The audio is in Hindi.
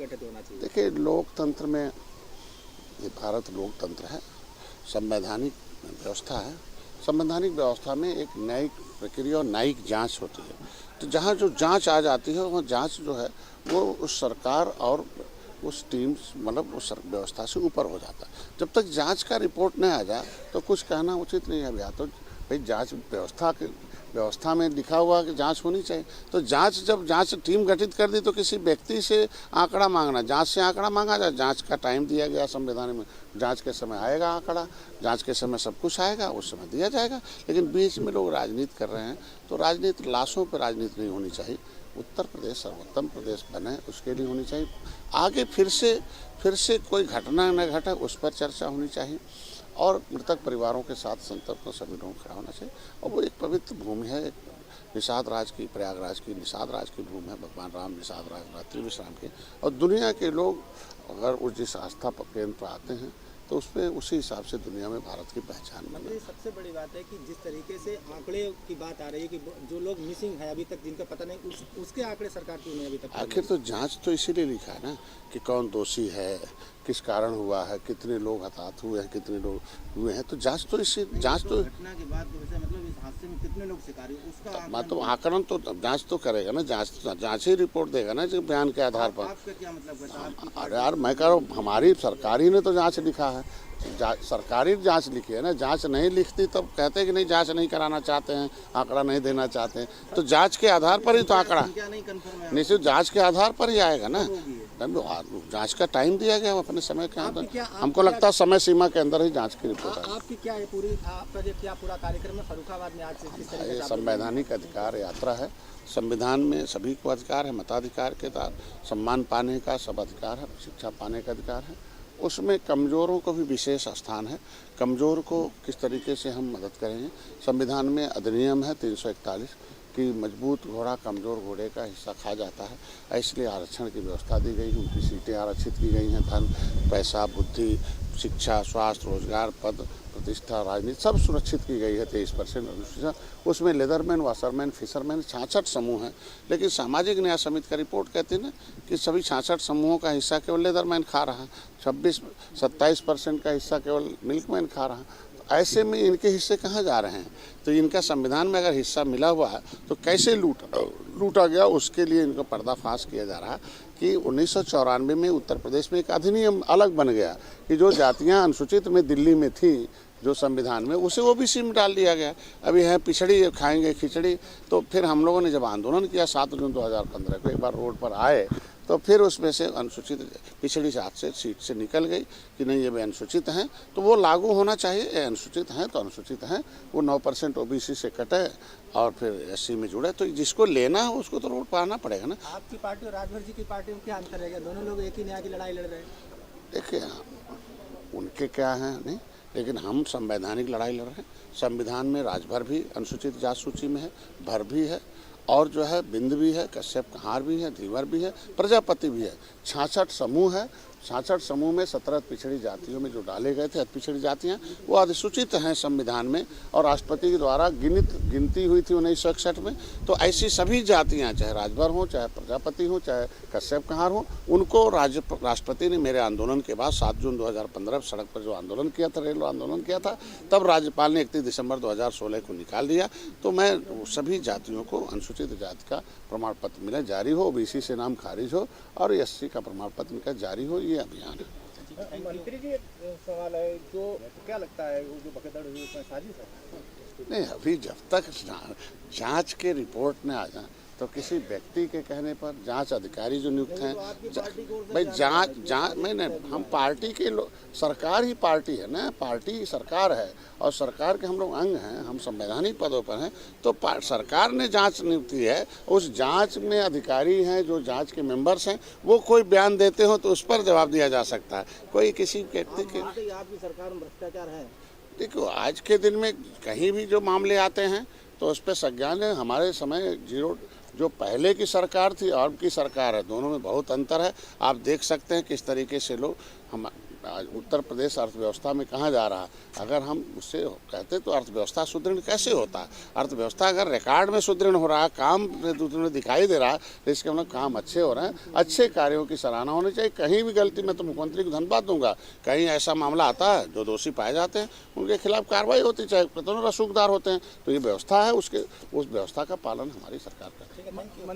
गठित होना चाहिए? देखिए, लोकतंत्र में, ये भारत लोकतंत्र है, संवैधानिक व्यवस्था है। संवैधानिक व्यवस्था में एक न्यायिक प्रक्रिया और न्यायिक जांच होती है। तो जहाँ जो जांच आ जाती है, वह जांच जो है वो उस सरकार और उस टीम, मतलब उस व्यवस्था से ऊपर हो जाता है। जब तक जांच का रिपोर्ट नहीं आ जाए तो कुछ कहना उचित नहीं है। या तो भाई जांच व्यवस्था में लिखा हुआ कि जांच होनी चाहिए, तो जब जांच टीम गठित कर दी तो किसी व्यक्ति से आंकड़ा मांगना, जांच से आंकड़ा मांगा जाए। जांच का टाइम दिया गया संविधान में, जांच के समय आएगा आंकड़ा, जांच के समय सब कुछ आएगा, उस समय दिया जाएगा। लेकिन बीच में लोग राजनीति कर रहे हैं, तो राजनीति, लाशों पर राजनीति नहीं होनी चाहिए। उत्तर प्रदेश सर्वोत्तम प्रदेश बने, उसके लिए होनी चाहिए। आगे फिर से कोई घटना न घटे, उस पर चर्चा होनी चाहिए। और मृतक परिवारों के साथ संतप्त सभी लोगों को खड़ा होना चाहिए। और वो एक पवित्र भूमि है, एक निषाद राज की, प्रयागराज की निषाद राज की भूमि है। भगवान राम निषाद राज रात्रि विश्राम के, और दुनिया के लोग अगर उस जिस आस्था केंद्र पर आते हैं तो उसमें उसी हिसाब से दुनिया में भारत की पहचान बने। सबसे बड़ी बात है कि जिस तरीके से आंकड़े की बात आ रही है कि जो लोग मिसिंग है अभी तक, जिनका पता नहीं, उसके आंकड़े सरकार क्यों नहीं अभी तक? आखिर तो जांच तो इसीलिए लिखा है ना कि कौन दोषी है, किस कारण हुआ है, कितने लोग हताहत हुए हैं, कितने लोग हुए हैं। तो जांच तो घटना के बाद मतलब इस हादसे में कितने लोग शिकार हुए, उसका तो आकलन तो जांच तो करेगा ना, जांच ही रिपोर्ट देगा ना, जो बयान के आधार पर। आपका क्या मतलब? अरे यार, मैं कह रहा हूँ हमारी सरकारी ने तो जांच लिखा है, सरकारी जांच लिखी है ना। जांच नहीं लिखती तब कहते हैं कि नहीं, जांच नहीं कराना चाहते हैं, आंकड़ा नहीं देना चाहते हैं। तो जांच के आधार पर ही तो आंकड़ा निश्चित जांच के आधार पर ही आएगा ना। जांच का टाइम दिया गया अपने समय के अंदर, हमको लगता है समय सीमा के अंदर ही जांच की रिपोर्ट आएगी। आपकी क्या है पूरा कार्यक्रम में फर्रुखाबाद में आज किस तरह ये संवैधानिक अधिकार यात्रा है। संविधान में सभी को अधिकार है, मताधिकार के साथ सम्मान पाने का सब अधिकार है, शिक्षा पाने का अधिकार है। उसमें कमज़ोरों को भी विशेष स्थान है। कमज़ोर को किस तरीके से हम मदद करेंगे। संविधान में अधिनियम है 341 कि मजबूत घोड़ा कमज़ोर घोड़े का हिस्सा खा जाता है। इसलिए आरक्षण की व्यवस्था दी गई है, उनकी सीटें आरक्षित की गई हैं। धन, पैसा, बुद्धि, शिक्षा, स्वास्थ्य, रोजगार, पद, प्रतिष्ठा, राजनीति सब सुरक्षित की गई है। 23% अनुसूचित, उसमें लेदरमैन, वाशरमैन, फिशरमैन 66 समूह हैं। लेकिन सामाजिक न्याय समिति का रिपोर्ट कहती है ना कि सभी 66 समूहों का हिस्सा केवल लेदरमैन खा रहा है, 27% का हिस्सा केवल मिल्कमैन खा रहा है। तो ऐसे में इनके हिस्से कहाँ जा रहे हैं? तो इनका संविधान में अगर हिस्सा मिला हुआ है तो कैसे लूटा गया, उसके लिए इनको पर्दाफाश किया जा रहा है कि 1994 में उत्तर प्रदेश में एक अधिनियम अलग बन गया कि जो जातियां अनुसूचित में दिल्ली में थी जो संविधान में, उसे ओबीसी में डाल दिया गया। अभी है पिछड़ी खाएंगे खिचड़ी। तो फिर हम लोगों ने जब आंदोलन किया 7 जून 2015 को, एक बार रोड पर आए तो फिर उसमें से अनुसूचित पिछड़ी जात से सीट से निकल गई कि नहीं, ये भी अनुसूचित हैं तो वो लागू होना चाहिए। ये अनुसूचित हैं तो अनुसूचित हैं, वो 9% ओबीसी से कटे और फिर एससी में जुड़े। तो जिसको लेना है उसको तो रोड पर आना पड़ेगा ना। आपकी पार्टी और राजभर जी की पार्टी में क्या अंतर है? दोनों लोग एक ही न्याय की लड़ाई लड़ रहे हैं। देखिए, उनके क्या हैं नहीं, लेकिन हम संवैधानिक लड़ाई लड़ रहे हैं। संविधान में राजभर भी अनुसूचित जाति सूची में है, भर भी है, और जो है बिंद भी है, कश्यप कहार भी है, धीवर भी है, प्रजापति भी है। 66 समूह है। 66 समूह में 17 पिछड़ी जातियों में जो डाले गए थे, पिछड़ी जातियां, वो अधिसूचित हैं संविधान में और राष्ट्रपति के द्वारा गिनती हुई थी 1961 में। तो ऐसी सभी जातियां, चाहे राजभर हो, चाहे प्रजापति हो, चाहे कश्यप कहार हो, उनको राष्ट्रपति ने मेरे आंदोलन के बाद 7 जून 2015 सड़क पर जो आंदोलन किया था, रेल आंदोलन किया था, तब राज्यपाल ने 31 दिसंबर 2016 को निकाल दिया। तो मैं सभी जातियों को अनुसूचित जाति का प्रमाण पत्र मिले, जारी हो, ओबीसी से नाम खारिज हो और एससी का प्रमाण पत्र मिलकर जारी हो, ये अभियान है। मंत्री जी, सवाल है, जो क्या लगता है वो जो भगदड़ हुई उसमें साजिश है? नहीं, अभी जब तक जांच के रिपोर्ट में आ जाए तो किसी व्यक्ति के कहने पर जांच अधिकारी जो नियुक्त हैं, भाई जांच मैंने, हम पार्टी के लोग, सरकार ही पार्टी है ना, पार्टी सरकार है और सरकार के हम लोग अंग हैं, हम संवैधानिक पदों पर हैं। तो सरकार ने जांच नियुक्त की है, उस जांच में अधिकारी हैं, जो जांच के मेंबर्स हैं, वो कोई बयान देते हो तो उस पर जवाब दिया जा सकता है। कोई किसी व्यक्ति के, आपकी सरकार में भ्रष्टाचार है? देखो, आज के दिन में कहीं भी जो मामले आते हैं तो उस पर संज्ञान है। हमारे समय जो पहले की सरकार थी और अब की सरकार है, दोनों में बहुत अंतर है। आप देख सकते हैं किस तरीके से लोग हम आज उत्तर प्रदेश अर्थव्यवस्था में कहाँ जा रहा है। अगर हम उससे कहते तो अर्थव्यवस्था सुदृढ़ कैसे होता है। अर्थव्यवस्था अगर रिकॉर्ड में सुदृढ़ हो रहा है, काम सुदृढ़ दिखाई दे रहा है, तो इसके मतलब काम अच्छे हो रहे हैं। अच्छे कार्यों की सराहना होनी चाहिए। कहीं भी गलती, मैं तो मुख्यमंत्री को धन्यवाद दूंगा, कहीं ऐसा मामला आता है जो दोषी पाए जाते हैं उनके खिलाफ कार्रवाई होती, चाहे कितने रसूखदार होते हैं। तो ये व्यवस्था है, उस व्यवस्था का पालन हमारी सरकार करती है। मंत्री